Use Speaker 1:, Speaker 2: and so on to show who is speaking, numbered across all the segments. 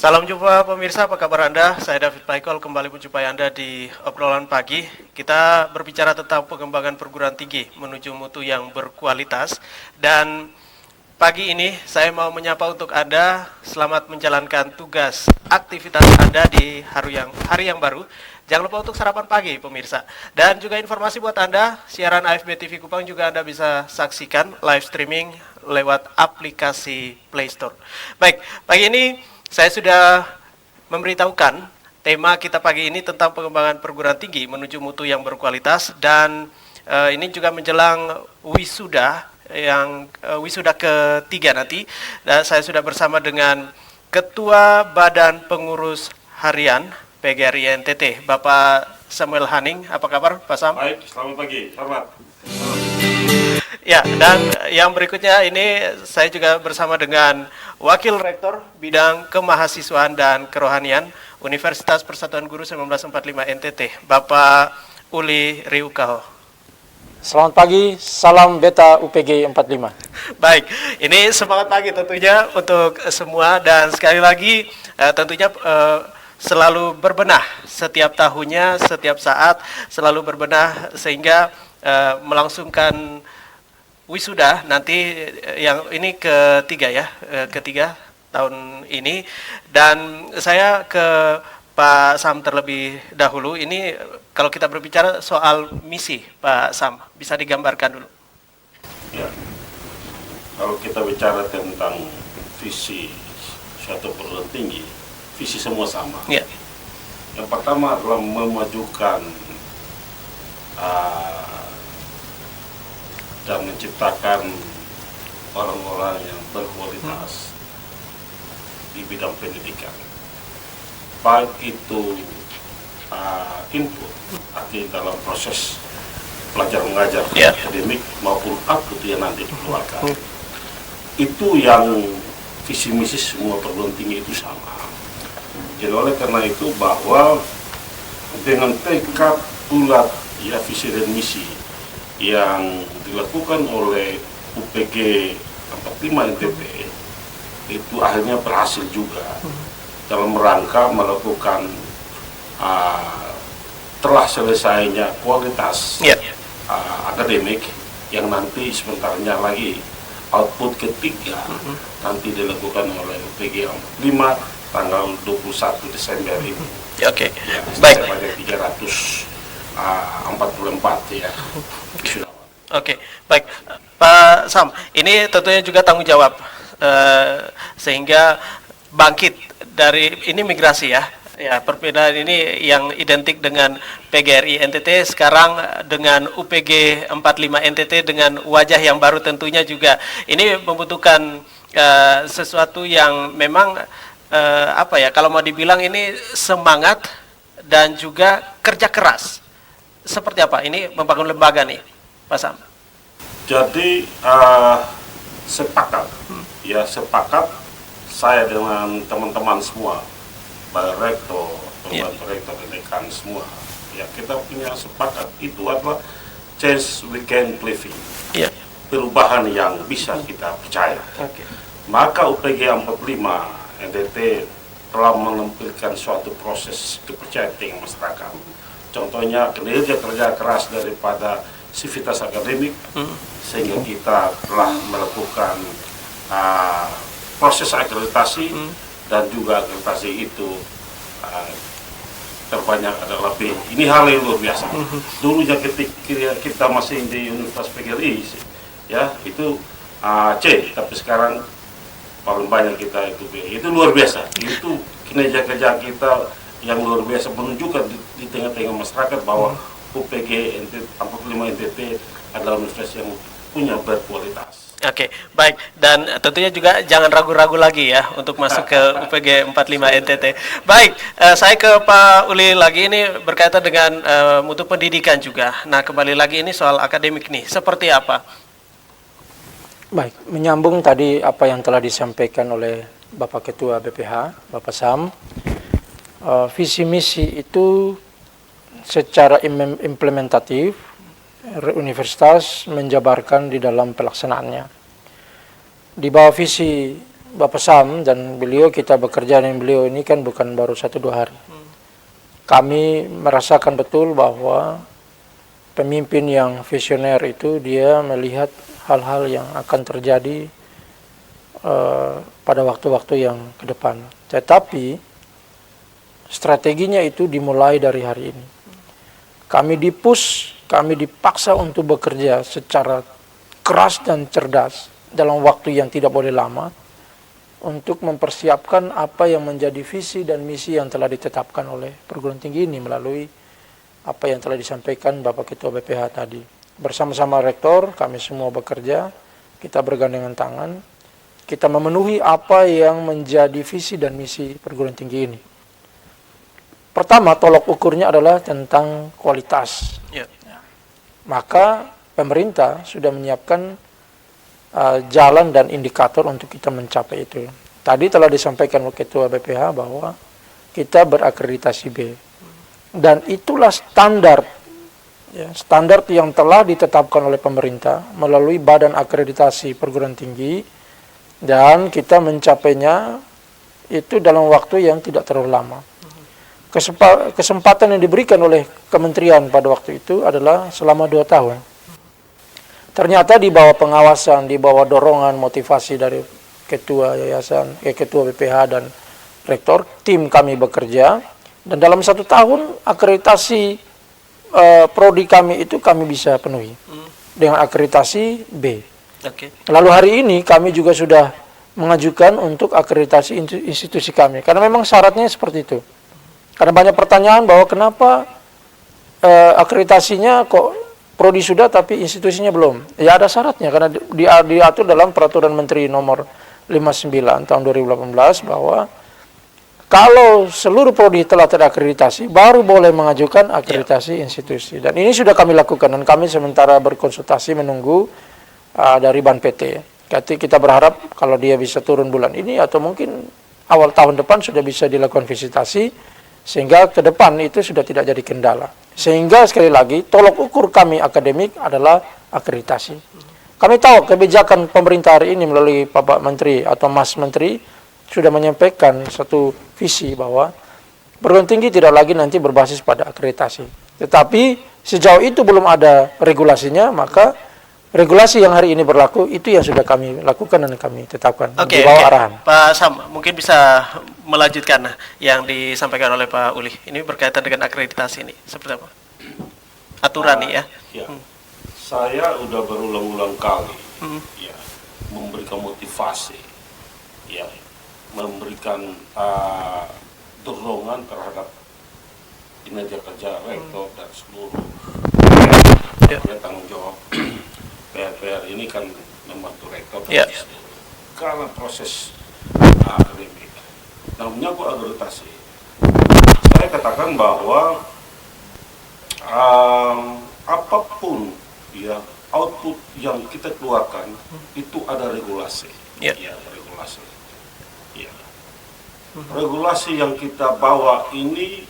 Speaker 1: Salam jumpa pemirsa, apa kabar Anda? Saya David Paikol kembali menjumpai Anda di obrolan pagi. Kita berbicara tentang pengembangan perguruan tinggi menuju mutu yang berkualitas. Dan pagi ini saya mau menyapa untuk Anda, selamat menjalankan tugas aktivitas Anda di hari yang baru. Jangan lupa untuk sarapan pagi pemirsa. Dan juga informasi buat Anda, siaran AFB TV Kupang juga Anda bisa saksikan live streaming lewat aplikasi Play Store. Baik, pagi ini saya sudah memberitahukan tema kita pagi ini tentang pengembangan perguruan tinggi menuju mutu yang berkualitas, dan ini juga menjelang wisuda wisuda ketiga nanti. Dan saya sudah bersama dengan Ketua Badan Pengurus Harian PGRI NTT, Bapak Samuel Haning. Apa kabar Pak Sam?
Speaker 2: Baik, selamat pagi, selamat.
Speaker 1: Ya, dan yang berikutnya ini saya juga bersama dengan Wakil Rektor Bidang Kemahasiswaan dan Kerohanian Universitas Persatuan Guru 1945 NTT, Bapak Uli Riukaho.
Speaker 3: Selamat pagi, salam beta UPG 45.
Speaker 1: Baik, ini semangat pagi tentunya untuk semua, dan sekali lagi tentunya selalu berbenah setiap tahunnya, setiap saat selalu berbenah sehingga melangsungkan wisuda nanti yang ini ketiga tahun ini. Dan saya ke Pak Sam terlebih dahulu. Ini kalau kita berbicara soal misi, Pak Sam, bisa digambarkan dulu.
Speaker 2: Ya, kalau kita bicara tentang visi suatu perguruan tinggi, visi semua sama.
Speaker 1: Ya.
Speaker 2: Yang pertama adalah memajukan dan menciptakan orang-orang yang berkualitas di bidang pendidikan, baik itu input artinya dalam proses belajar mengajar akademik maupun output yang nanti dikeluarkan. Itu yang visi misi semua perguruan tinggi itu sama. Jadi oleh karena itu bahwa dengan tekad bulat ya visi dan misi yang dilakukan oleh UPG 45 NTT itu akhirnya berhasil juga dalam rangka melakukan telah selesainya kualitas akademik yang nanti sebentarnya lagi output ketiga nanti dilakukan oleh UPG 45 tanggal 21 Desember ini.
Speaker 1: Oke.
Speaker 2: Ya,
Speaker 1: Baik.
Speaker 2: Sebanyak 344 ya.
Speaker 1: Oke, baik Pak Sam, ini tentunya juga tanggung jawab sehingga bangkit dari ini migrasi ya perpindahan ini yang identik dengan PGRI NTT sekarang dengan UPG 45 NTT dengan wajah yang baru tentunya juga. Ini membutuhkan sesuatu yang memang kalau mau dibilang ini semangat dan juga kerja keras. Seperti apa ini membangun lembaga nih, Pak Sam?
Speaker 2: Jadi sepakat saya dengan teman-teman semua, Pak Rektor, Pembantu Rektor, Dekan semua. Ya, kita punya sepakat itu adalah change we can living. Perubahan yang bisa kita percaya. Maka UPG 45 NTT telah menampilkan suatu proses kepercayaan dengan masyarakat. Contohnya kinerja kerja keras daripada sivitas akademik, sehingga kita telah melakukan proses akreditasi dan juga akreditasi itu terbanyak adalah B. Ini hal yang luar biasa. Dulunya ketika kita masih di Universitas PGRI ya itu C, tapi sekarang paling banyak kita itu B. Itu luar biasa. Itu kinerja kerja kita yang luar biasa, menunjukkan di tengah-tengah masyarakat bahwa UPG 45 NTT adalah universitas yang punya berkualitas.
Speaker 1: Oke, baik. Dan tentunya juga jangan ragu-ragu lagi ya untuk masuk ke UPG 45 NTT. Baik, saya ke Pak Uli lagi, ini berkaitan dengan mutu pendidikan juga. Nah, kembali lagi ini soal akademik nih, seperti apa?
Speaker 3: Baik, menyambung tadi apa yang telah disampaikan oleh Bapak Ketua BPH, Bapak Sam, visi misi itu secara implementatif universitas menjabarkan di dalam pelaksanaannya. Di bawah visi Bapak Sam dan beliau, kita bekerja dengan beliau ini kan bukan baru 1-2 hari. Kami merasakan betul bahwa pemimpin yang visioner itu dia melihat hal-hal yang akan terjadi pada waktu-waktu yang ke depan. Tetapi strateginya itu dimulai dari hari ini. Kami kami dipaksa untuk bekerja secara keras dan cerdas dalam waktu yang tidak boleh lama untuk mempersiapkan apa yang menjadi visi dan misi yang telah ditetapkan oleh perguruan tinggi ini melalui apa yang telah disampaikan Bapak Ketua BPH tadi. Bersama-sama rektor, kami semua bekerja, kita bergandengan tangan, kita memenuhi apa yang menjadi visi dan misi perguruan tinggi ini. Pertama, tolok ukurnya adalah tentang kualitas. Maka pemerintah sudah menyiapkan jalan dan indikator untuk kita mencapai itu. Tadi telah disampaikan oleh Ketua BPH bahwa kita berakreditasi B. Dan itulah standar, standar yang telah ditetapkan oleh pemerintah melalui Badan Akreditasi Perguruan Tinggi, dan kita mencapainya itu dalam waktu yang tidak terlalu lama. Kesempatan yang diberikan oleh kementerian pada waktu itu adalah selama 2 tahun. Ternyata di bawah pengawasan, di bawah dorongan motivasi dari ketua yayasan, ketua BPH dan rektor, tim kami bekerja, dan dalam 1 tahun akreditasi prodi kami itu kami bisa penuhi dengan akreditasi B. Lalu hari ini kami juga sudah mengajukan untuk akreditasi institusi kami, karena memang syaratnya seperti itu. Karena banyak pertanyaan bahwa kenapa akreditasinya kok prodi sudah tapi institusinya belum. Ya ada syaratnya, karena diatur dalam Peraturan Menteri Nomor 59 tahun 2018 bahwa kalau seluruh prodi telah terakreditasi baru boleh mengajukan akreditasi institusi. Dan ini sudah kami lakukan, dan kami sementara berkonsultasi menunggu dari Ban PT. Jadi kita berharap kalau dia bisa turun bulan ini atau mungkin awal tahun depan sudah bisa dilakukan visitasi, sehingga ke depan itu sudah tidak jadi kendala. Sehingga sekali lagi tolok ukur kami akademik adalah akreditasi. Kami tahu kebijakan pemerintah hari ini melalui Bapak Menteri atau Mas Menteri sudah menyampaikan satu visi bahwa perguruan tinggi tidak lagi nanti berbasis pada akreditasi. Tetapi sejauh itu belum ada regulasinya, maka regulasi yang hari ini berlaku itu yang sudah kami lakukan dan kami tetapkan di bawah arahan.
Speaker 1: Pak Sam, mungkin bisa melanjutkan yang disampaikan oleh Pak Uli. Ini berkaitan dengan akreditasi ini, seperti apa? Aturan nih ya.
Speaker 2: Saya udah berulang-ulang kali memberikan motivasi, memberikan dorongan terhadap kinerja kerja rektor dan seluruh tanggung jawab. PR ini kan membantu rektor karena proses akademik. Nah, menyangkut akreditasi, saya katakan bahwa apapun output yang kita keluarkan itu ada regulasi. Regulasi. Regulasi yang kita bawa ini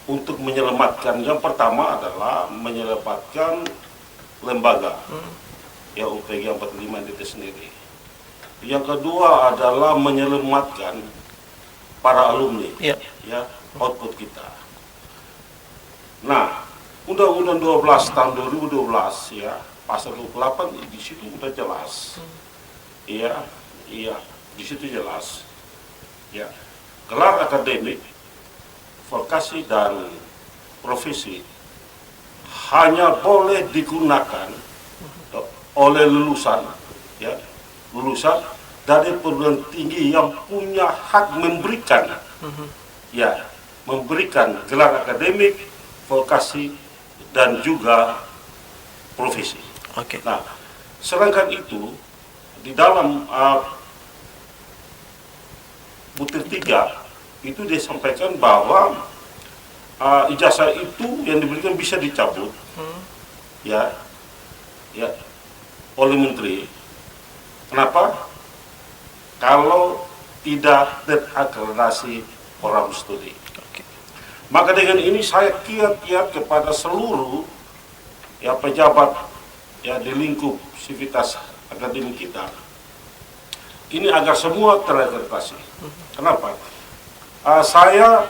Speaker 2: untuk menyelamatkan, yang pertama adalah menyelamatkan lembaga. UPG 45 itu sendiri. Yang kedua adalah menyelamatkan para alumni, output kita. Nah, Undang-Undang 12 tahun 2012 pasal 28 di situ udah jelas. Di situ jelas. Gelar akademik, vokasi dan profesi hanya boleh digunakan oleh lulusan dari perguruan tinggi yang punya hak memberikan gelar akademik, vokasi dan juga profesi. Nah, sedangkan itu di dalam butir 3 itu disampaikan bahwa ijazah itu yang diberikan bisa dicabut oleh menteri. Kenapa? Kalau tidak terakreditasi program studi. Maka dengan ini saya kiat-kiat kepada seluruh pejabat di lingkup sivitas akademik kita ini agar semua terakreditasi. Kenapa? Saya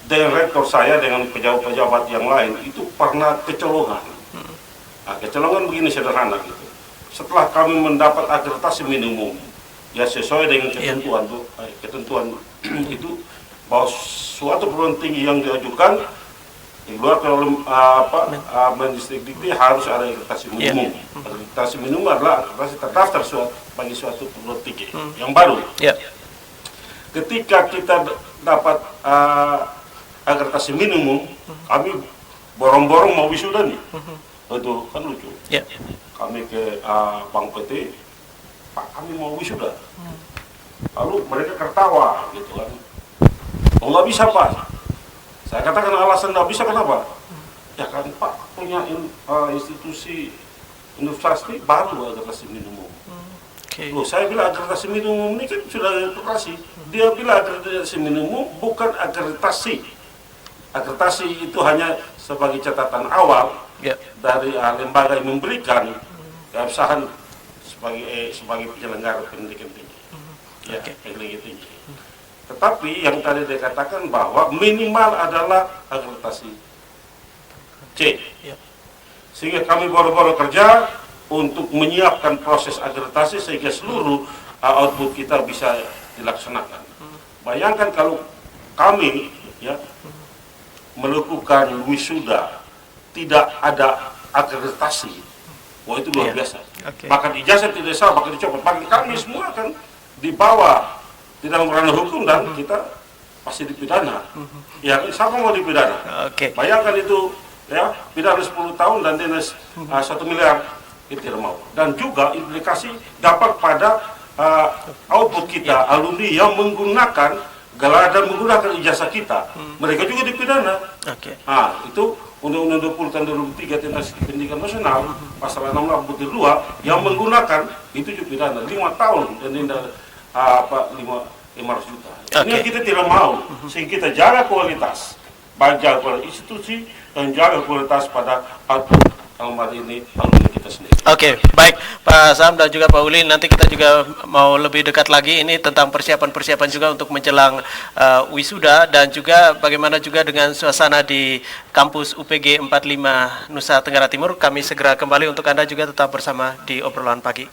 Speaker 2: dan rektor saya dengan pejabat-pejabat yang lain itu pernah kecolongan. Kecolongan begini sederhana gitu. Setelah kami mendapat akreditasi minimum, ya sesuai dengan ketentuan itu, bahwa suatu perguruan tinggi yang diajukan di luar Mendikbud harus ada akreditasi minimum. Akreditasi minimum adalah akreditasi terdaftar bagi suatu perguruan tinggi yang baru. Ketika kita dapat akreditasi minimum, kami borong-borong mau wisuda nih. Itu kan lucu. Kami ke Bank PT, Pak kami mau wisuda. Lalu mereka tertawa gitu kan. Oh nggak bisa Pak. Saya katakan alasan nggak bisa kenapa? Ya kan Pak punya institusi universitas ini baru akreditasi minimum. Loh, saya bilang akreditasi minimum ini kan sudah akreditasi. Dia bilang akreditasi minimum bukan akreditasi. Akreditasi itu hanya sebagai catatan awal dari lembaga yang memberikan keabsahan sebagai penyelenggara pendidikan tinggi. Pendidikan tinggi. Tetapi yang tadi dikatakan bahwa minimal adalah akreditasi C. Sehingga kami baru-baru kerja untuk menyiapkan proses akreditasi sehingga seluruh output kita bisa dilaksanakan. Bayangkan kalau kami melakukan wisuda tidak ada akreditasi, wah itu luar biasa. Bahkan ijazah tidak sah, bahkan dicopot. Bagi kami semua kan dibawa di dalam ranah hukum dan kita pasti dipidana. Ya, siapa mau dipidana? Bayangkan itu pidana 10 tahun dan denda 1 miliar, itu tidak mau. Dan juga implikasi dapat pada output kita, alumni yang menggunakan gelar dan menggunakan ijazah kita, mereka juga dipidana. Itu Undang-Undang 20 tahun 2003 tentang pendidikan nasional, pasal 16 butir 2 yang menggunakan itu juga pidana 5 tahun dan denda 500 juta. Ini yang kita tidak mau, sehingga kita jaga kualitas, jaga kualitas institusi dan jaga kualitas pada output alumni kita sendiri.
Speaker 1: Baik Pak Sam dan juga Pak Uli, nanti kita juga mau lebih dekat lagi ini tentang persiapan-persiapan juga untuk menjelang wisuda dan juga bagaimana juga dengan suasana di kampus UPG 45 Nusa Tenggara Timur. Kami segera kembali untuk Anda juga tetap bersama di obrolan pagi.